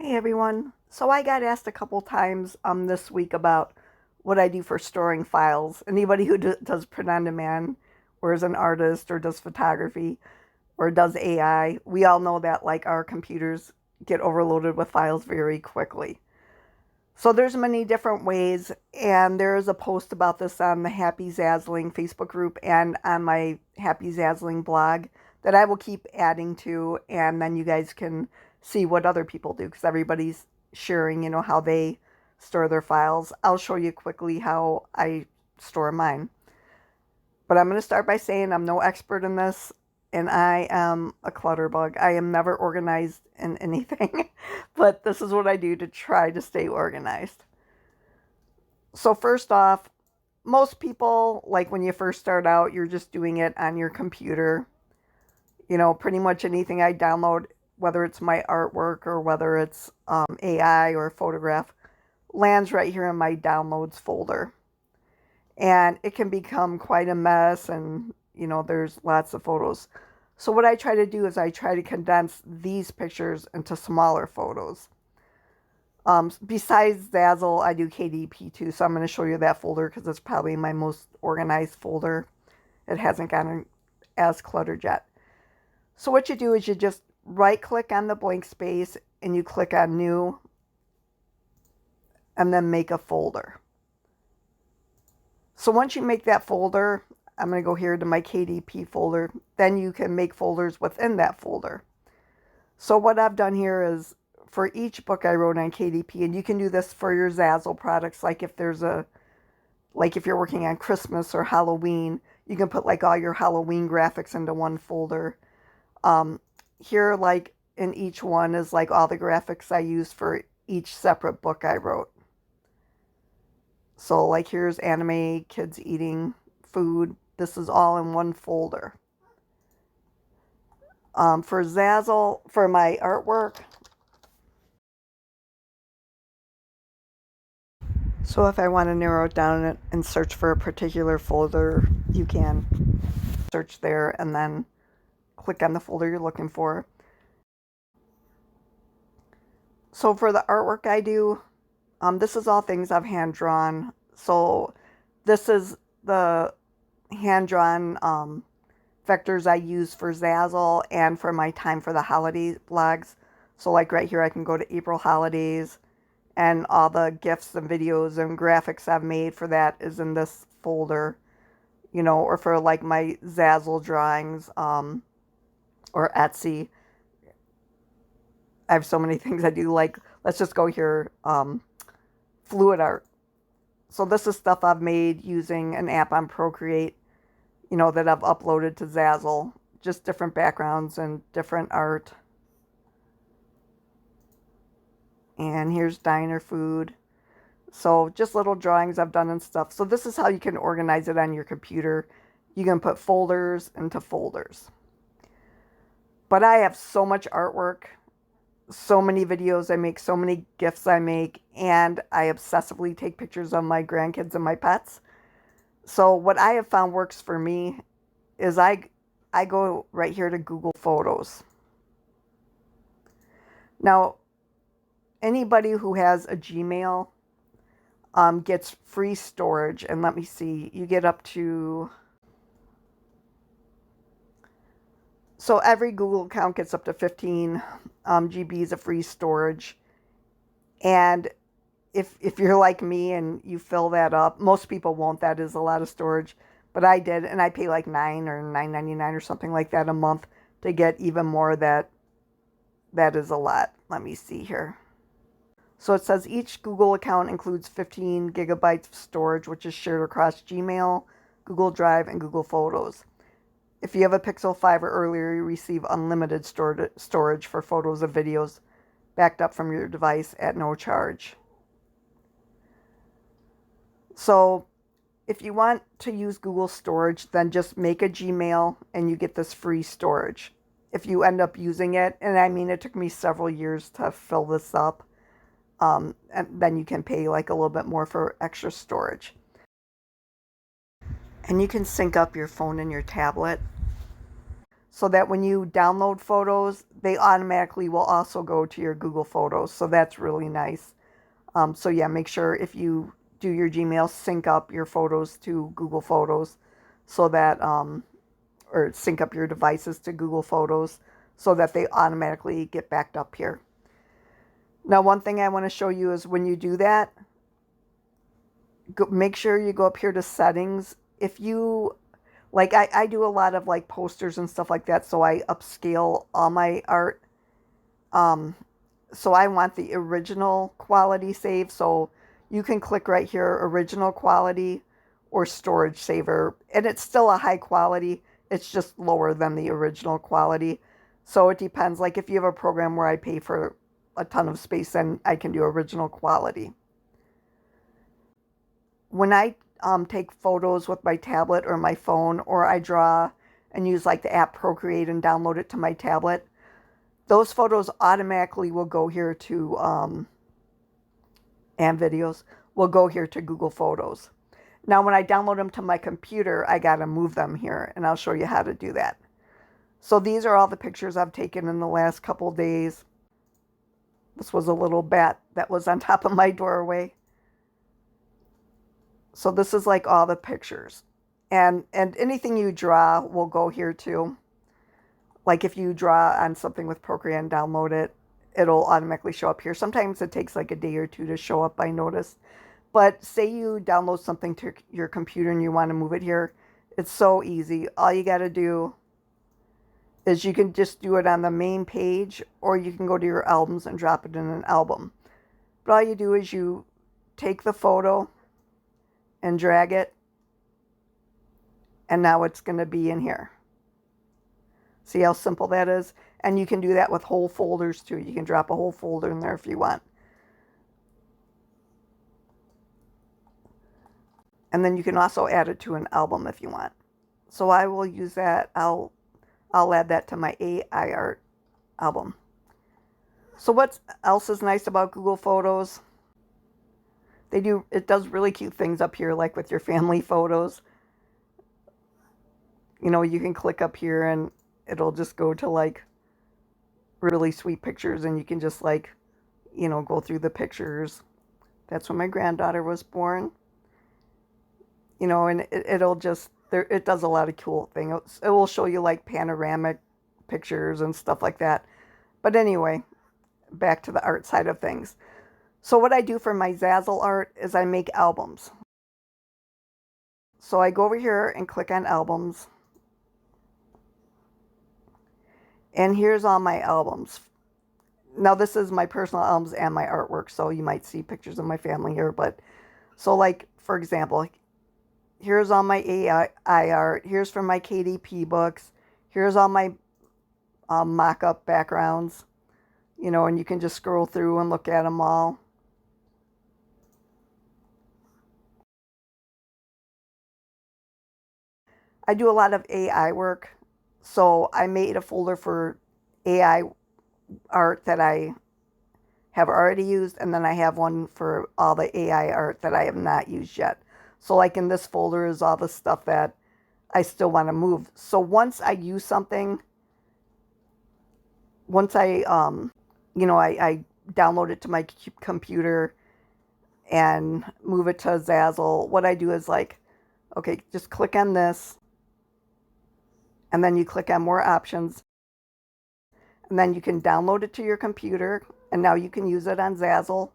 Hey everyone. So I got asked a couple times this week about what I do for storing files. Anybody who does print on demand or is an artist or does photography or does AI, we all know that like our computers get overloaded with files very quickly. So there's many different ways, and there is a post about this on the Happy Zazzling Facebook group and on my Happy Zazzling blog that I will keep adding to, and then you guys can see what other people do because everybody's sharing, how they store their files. I'll show you quickly how I store mine. But I'm going to start by saying I'm no expert in this, and I am a clutter bug. I am never organized in anything, but this is what I do to try to stay organized. So first off, most people, like when you first start out, you're just doing it on your computer. Pretty much anything I download, whether it's my artwork or whether it's AI or photograph, lands right here in my downloads folder. And it can become quite a mess, and there's lots of photos. So what I try to do is I try to condense these pictures into smaller photos. Besides Zazzle, I do KDP too, so I'm going to show you that folder because it's probably my most organized folder. It hasn't gotten as cluttered yet. So what you do is you just right click on the blank space and you click on new and then make a folder. So once you make that folder, I'm going to go here to my KDP folder. Then you can make folders within that folder. So what I've done here is for each book I wrote on KDP, and you can do this for your Zazzle products, like if you're working on Christmas or Halloween, you can put like all your Halloween graphics into one folder. Here, like in each one is like all the graphics I used for each separate book I wrote. So like here's anime, kids eating food. This is all in one folder. For Zazzle, for my artwork, so if I want to narrow it down and search for a particular folder, you can search there and then click on the folder you're looking for. So for the artwork I do, this is all things I've hand drawn. So this is the hand drawn vectors I use for Zazzle and for my time for the holiday blogs. So like right here, I can go to April holidays, and all the GIFs and videos and graphics I've made for that is in this folder, or for like my Zazzle drawings or Etsy. I have so many things I do. Like, let's just go here, fluid art. So this is stuff I've made using an app on Procreate, that I've uploaded to Zazzle. Just different backgrounds and different art. And here's diner food. So just little drawings I've done and stuff. So this is how you can organize it on your computer. You can put folders into folders. But I have so much artwork, so many videos I make, so many GIFs I make, and I obsessively take pictures of my grandkids and my pets. So what I have found works for me is I go right here to Google Photos. Now, anybody who has a Gmail gets free storage, and let me see, you get up to, so every Google account gets up to 15 GBs of free storage. And if you're like me and you fill that up, most people won't. That is a lot of storage. But I did, and I pay like $9 or $9.99 or something like that a month to get even more. That is a lot. Let me see here. So it says each Google account includes 15 gigabytes of storage, which is shared across Gmail, Google Drive, and Google Photos. If you have a Pixel 5 or earlier, you receive unlimited storage for photos and videos backed up from your device at no charge. So if you want to use Google Storage, then just make a Gmail and you get this free storage. If you end up using it, and I mean, it took me several years to fill this up, and then you can pay like a little bit more for extra storage. And you can sync up your phone and your tablet. so that when you download photos, they automatically will also go to your Google Photos. So that's really nice. So yeah, make sure if you do your Gmail, sync up your photos to Google Photos so that, or sync up your devices to Google Photos so that they automatically get backed up here. Now, one thing I want to show you is when you do that, make sure you go up here to settings. If you, like I do a lot of like posters and stuff like that, so I upscale all my art. So I want the original quality saved. So you can click right here, original quality or storage saver. And it's still a high quality. It's just lower than the original quality. So it depends. Like if you have a program where I pay for a ton of space, then I can do original quality. When I take photos with my tablet or my phone, or I draw and use like the app Procreate and download it to my tablet, those photos automatically will go here to, and videos will go here to Google Photos. Now, when I download them to my computer, I got to move them here, and I'll show you how to do that. So these are all the pictures I've taken in the last couple days. This was a little bat that was on top of my doorway. So this is like all the pictures. And anything you draw will go here too. Like if you draw on something with Procreate and download it, it'll automatically show up here. Sometimes it takes like a day or two to show up, I noticed. But say you download something to your computer and you want to move it here, it's so easy. All you got to do is you can just do it on the main page, or you can go to your albums and drop it in an album. But all you do is you take the photo and drag it, and now it's going to be in here. See how simple that is? And you can do that with whole folders too. You can drop a whole folder in there if you want. And then you can also add it to an album if you want. So I will use that. I'll add that to my AI art album. So what else is nice about Google Photos? It does really cute things up here, like with your family photos. You know, you can click up here and it'll just go to like really sweet pictures, and you can just like, you know, go through the pictures. That's when my granddaughter was born. You know, and it'll just, it does a lot of cool things. It will show you like panoramic pictures and stuff like that. But anyway, back to the art side of things. So what I do for my Zazzle art is I make albums. So I go over here and click on albums. And here's all my albums. Now this is my personal albums and my artwork, so you might see pictures of my family here. But so like, for example, here's all my AI art. Here's from my KDP books. Here's all my mock-up backgrounds. You know, and you can just scroll through and look at them all. I do a lot of AI work. So I made a folder for AI art that I have already used, and then I have one for all the AI art that I have not used yet. So like in this folder is all the stuff that I still want to move. So once I use something, once I, you know, I download it to my computer and move it to Zazzle, what I do is like, okay, just click on this, and then you click on more options, and then you can download it to your computer, and now you can use it on Zazzle.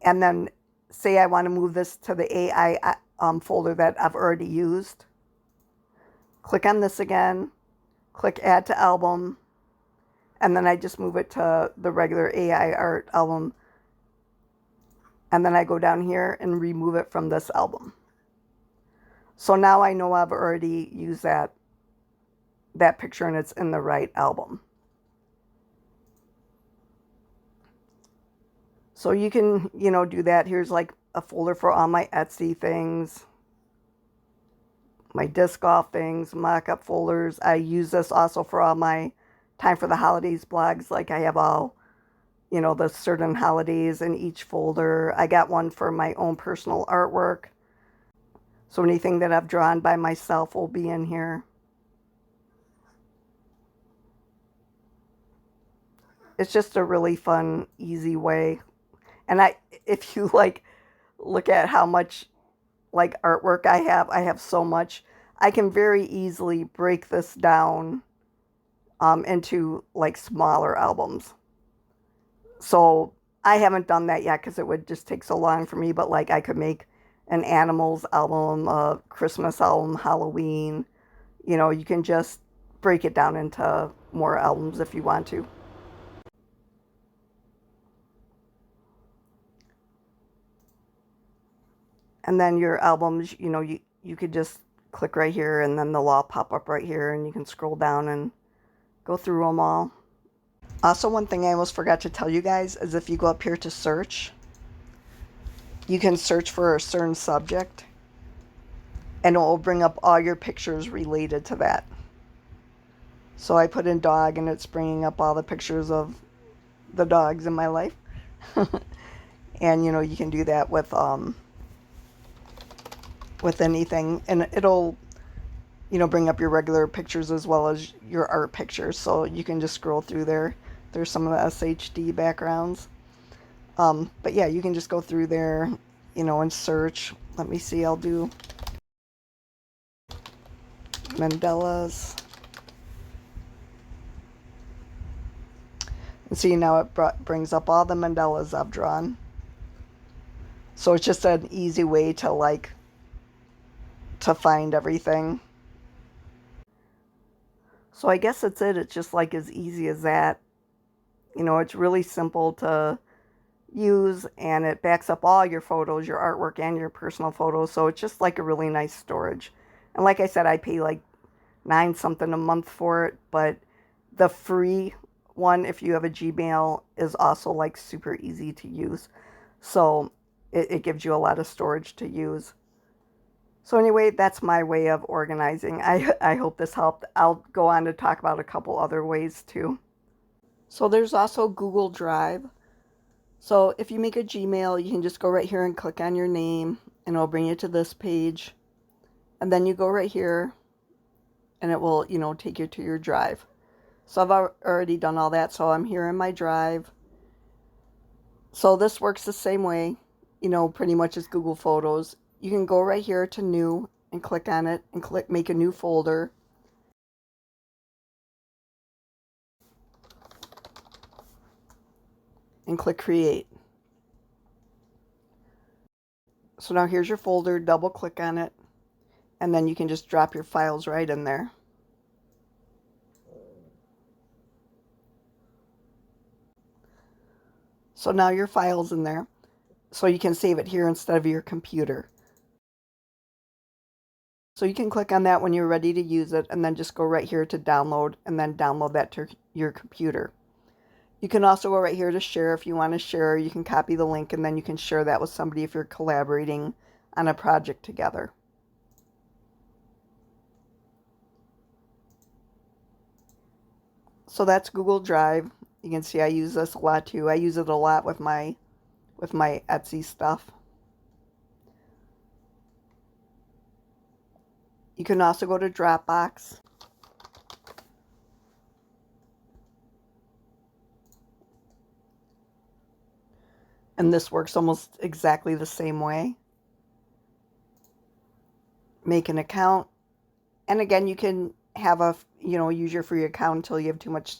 And then say I want to move this to the AI folder that I've already used. Click on this again, click add to album, and then I just move it to the regular AI art album. And then I go down here and remove it from this album. So now I know I've already used that picture and it's in the right album. So you can, you know, do that. Here's like a folder for all my Etsy things, my disc golf things, mock-up folders. I use this also for all my Time for the Holidays blogs. Like I have all, you know, the certain holidays in each folder. I got one for my own personal artwork. So anything that I've drawn by myself will be in here. It's just a really fun, easy way. And if you look at how much artwork I have so much. I can very easily break this down into smaller albums. So I haven't done that yet because it would just take so long for me. But I could make an animals album, a Christmas album, Halloween. You can just break it down into more albums if you want to. And then your albums, you could just click right here and then they'll all pop up right here and you can scroll down and go through them all. Also, one thing I almost forgot to tell you guys is if you go up here to search, you can search for a certain subject and it will bring up all your pictures related to that. So I put in dog and it's bringing up all the pictures of the dogs in my life. And you can do that with anything, and it'll bring up your regular pictures as well as your art pictures, so you can just scroll through there. There's some of the SHD backgrounds, but yeah, you can just go through there and search. Let me see, I'll do Mandalas, and see now it brings up all the mandalas I've drawn. So it's just an easy way to find everything. So I guess that's it. It's just as easy as that. It's really simple to use and it backs up all your photos, your artwork, and your personal photos. So it's just a really nice storage. And like I said, I pay $9 something a month for it, but the free one, if you have a Gmail, is also super easy to use. So it gives you a lot of storage to use. So anyway, that's my way of organizing. I hope this helped. I'll go on to talk about a couple other ways too. So there's also Google Drive. So if you make a Gmail, you can just go right here and click on your name and it'll bring you to this page. And then you go right here and it will, take you to your drive. So I've already done all that. So I'm here in my drive. So this works the same way, pretty much as Google Photos. You can go right here to new and click on it and click make a new folder. And click create. So now here's your folder, double click on it, and then you can just drop your files right in there. So now your file's in there. So you can save it here instead of your computer. So you can click on that when you're ready to use it and then just go right here to download and then download that to your computer. You can also go right here to share if you want to share. You can copy the link and then you can share that with somebody if you're collaborating on a project together. So that's Google Drive. You can see I use this a lot too. I use it a lot with my Etsy stuff. You can also go to Dropbox. And this works almost exactly the same way. Make an account. And again, you can have use your free account until you have too much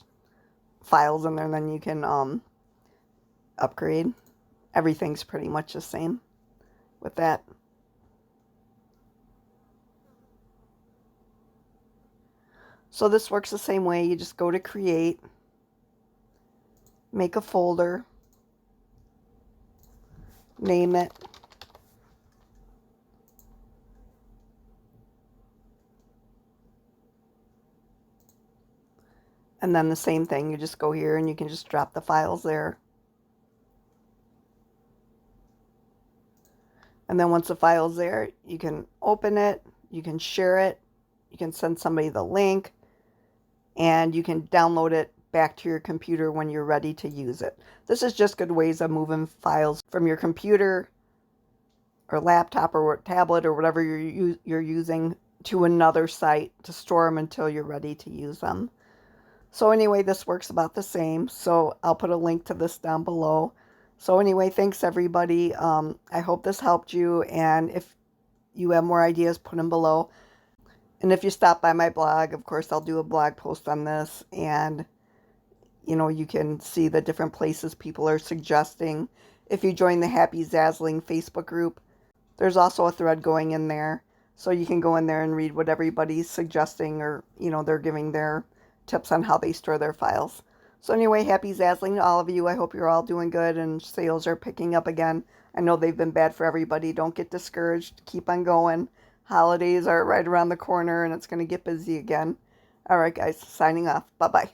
files in there, and then you can upgrade. Everything's pretty much the same with that. So this works the same way. You just go to create, make a folder, name it, and then the same thing. You just go here and you can just drop the files there. And then once the file's there, you can open it, you can share it, you can send somebody the link, and you can download it back to your computer when you're ready to use it. This is just good ways of moving files from your computer or laptop or tablet or whatever you're using to another site to store them until you're ready to use them. So anyway, this works about the same. So I'll put a link to this down below. So anyway, thanks everybody. I hope this helped you. And if you have more ideas, put them below. And if you stop by my blog, of course, I'll do a blog post on this. And, you can see the different places people are suggesting. If you join the Happy Zazzling Facebook group, there's also a thread going in there. So you can go in there and read what everybody's suggesting, or, they're giving their tips on how they store their files. So anyway, happy Zazzling to all of you. I hope you're all doing good and sales are picking up again. I know they've been bad for everybody. Don't get discouraged. Keep on going. Holidays are right around the corner and it's going to get busy again. All right, guys, signing off. Bye-bye.